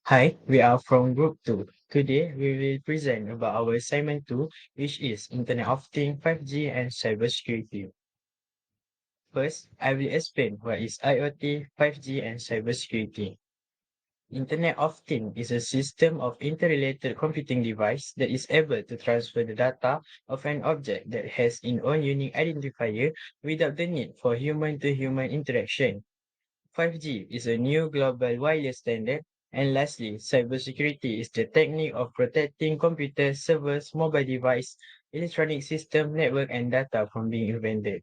Hi, we are from Group 2. Today, we will present about our assignment 2, which is Internet of Things, 5G, and Cybersecurity. First, I will explain what is IoT, 5G, and cybersecurity. Internet of Things is a system of interrelated computing device that is able to transfer the data of an object that has its own unique identifier without the need for human-to-human interaction. 5G is a new global wireless standard. And lastly, cybersecurity is the technique of protecting computers, servers, mobile device, electronic system, network, and data from being invaded.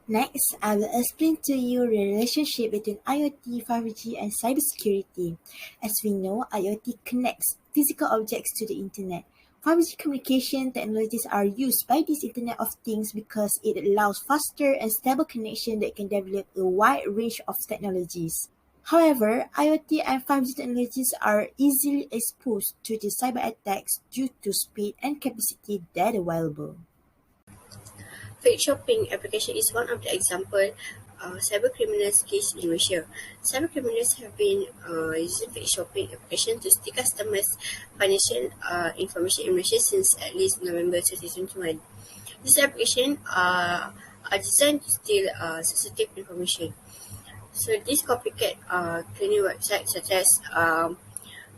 Next, I will explain to you the relationship between IoT, 5G, and cybersecurity. As we know, IoT connects physical objects to the internet. 5G communication technologies are used by this Internet of Things because it allows faster and stable connection that can develop a wide range of technologies. However, IoT and 5G technologies are easily exposed to the cyber attacks due to speed and capacity that available. Fake shopping application is one of the example cyber criminals case in Malaysia. Cyber criminals have been using fake shopping application to steal customers' financial information in Malaysia since at least November 2021. These applications are designed to steal sensitive information. So these copycat cleaning websites such as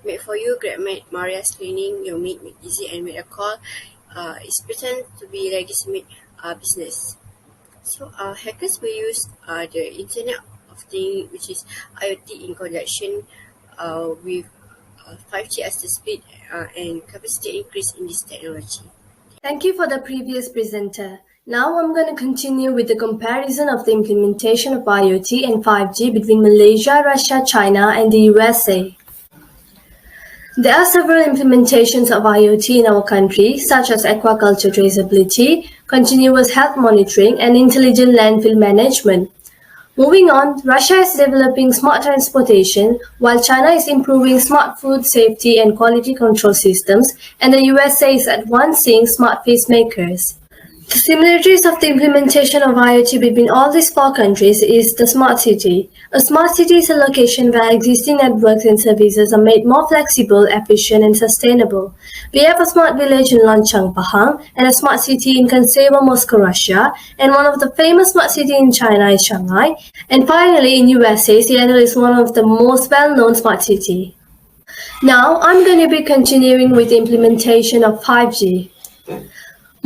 Made for You, GrabMate, Maria's Cleaning, Your Meat, Make Easy, and Make a Call is pretend to be legitimate business. So hackers will use the Internet of Things, which is IoT, in conjunction with 5G as the speed and capacity increase in this technology. Thank you for the previous presenter. Now I'm going to continue with the comparison of the implementation of IoT and 5G between Malaysia, Russia, China, and the USA. There are several implementations of IoT in our country, such as aquaculture traceability, continuous health monitoring, and intelligent landfill management. Moving on, Russia is developing smart transportation, while China is improving smart food safety and quality control systems, and the USA is advancing smart face makers. The similarities of the implementation of IoT between all these four countries is the smart city. A smart city is a location where existing networks and services are made more flexible, efficient, and sustainable. We have a smart village in Lanchang, Pahang, and a smart city in Kansevo, Moscow, Russia, and one of the famous smart cities in China is Shanghai. And finally, in USA, Seattle is one of the most well-known smart cities. Now, I'm going to be continuing with the implementation of 5G.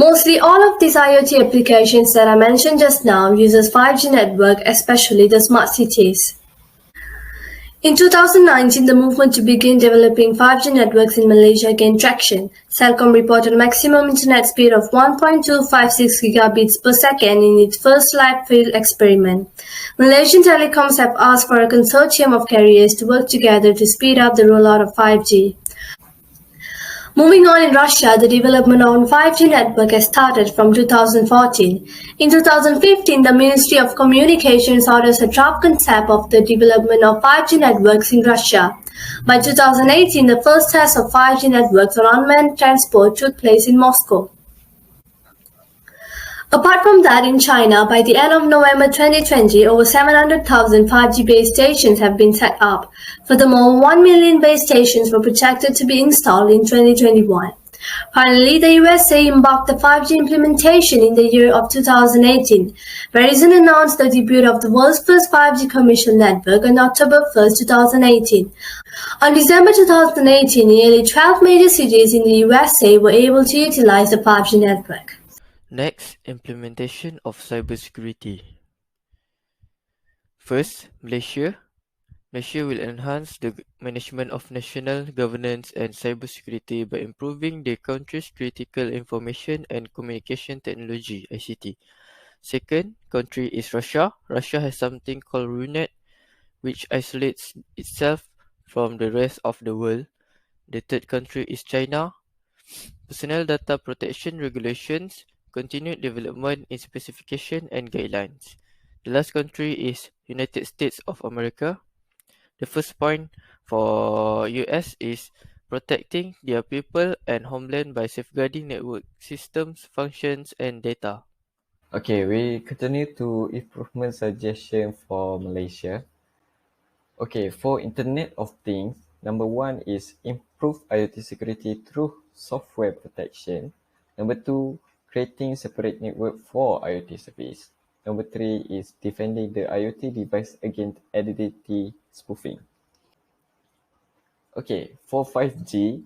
Mostly all of these IoT applications that I mentioned just now uses 5G network, especially the smart cities. In 2019, the movement to begin developing 5G networks in Malaysia gained traction. Celcom reported a maximum internet speed of 1.256 gigabits per second in its first live field experiment. Malaysian telecoms have asked for a consortium of carriers to work together to speed up the rollout of 5G. Moving on, in Russia, the development of 5G network has started from 2014. In 2015, the Ministry of Communications orders a draft concept of the development of 5G networks in Russia. By 2018, the first test of 5G networks on unmanned transport took place in Moscow. Apart from that, in China, by the end of November 2020, over 700,000 5G base stations have been set up. Furthermore, 1 million base stations were projected to be installed in 2021. Finally, the USA embarked the 5G implementation in the year of 2018. Verizon announced the debut of the world's first 5G commercial network on October 1, 2018. On December 2018, nearly 12 major cities in the USA were able to utilize the 5G network. Next, implementation of cybersecurity. First, Malaysia. Malaysia will enhance the management of national governance and cybersecurity by improving the country's critical information and communication technology (ICT). Second country is Russia. Russia has something called RUNET, which isolates itself from the rest of the world. The third country is China. Personal data protection regulations, continued development in specification and guidelines. The last country is United States of America. The first point for US is protecting their people and homeland by safeguarding network systems, functions, and data. Okay, we continue to improvement suggestion for Malaysia. Okay, for Internet of Things, Number one is improve IoT security through software protection. Number two, creating separate network for IoT service. Number three is defending the IoT device against identity spoofing. Okay, for 5G,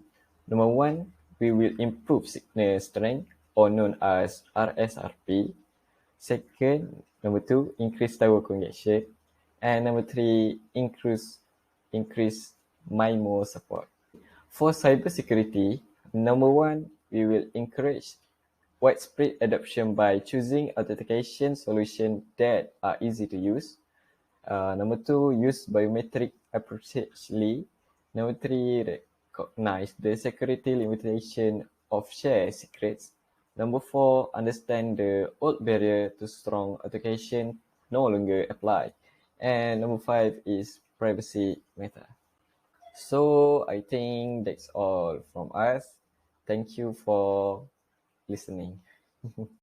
number one, we will improve signal strength, or known as RSRP. Second, number two, increase tower congestion. And number three, increase MIMO support. For cybersecurity, number one, we will encourage widespread adoption by choosing authentication solutions that are easy to use. Number two, use biometric appropriately. Number three, recognize the security limitation of shared secrets. Number four, understand the old barrier to strong authentication no longer apply. And number five is privacy matter. So I think that's all from us. Thank you for listening.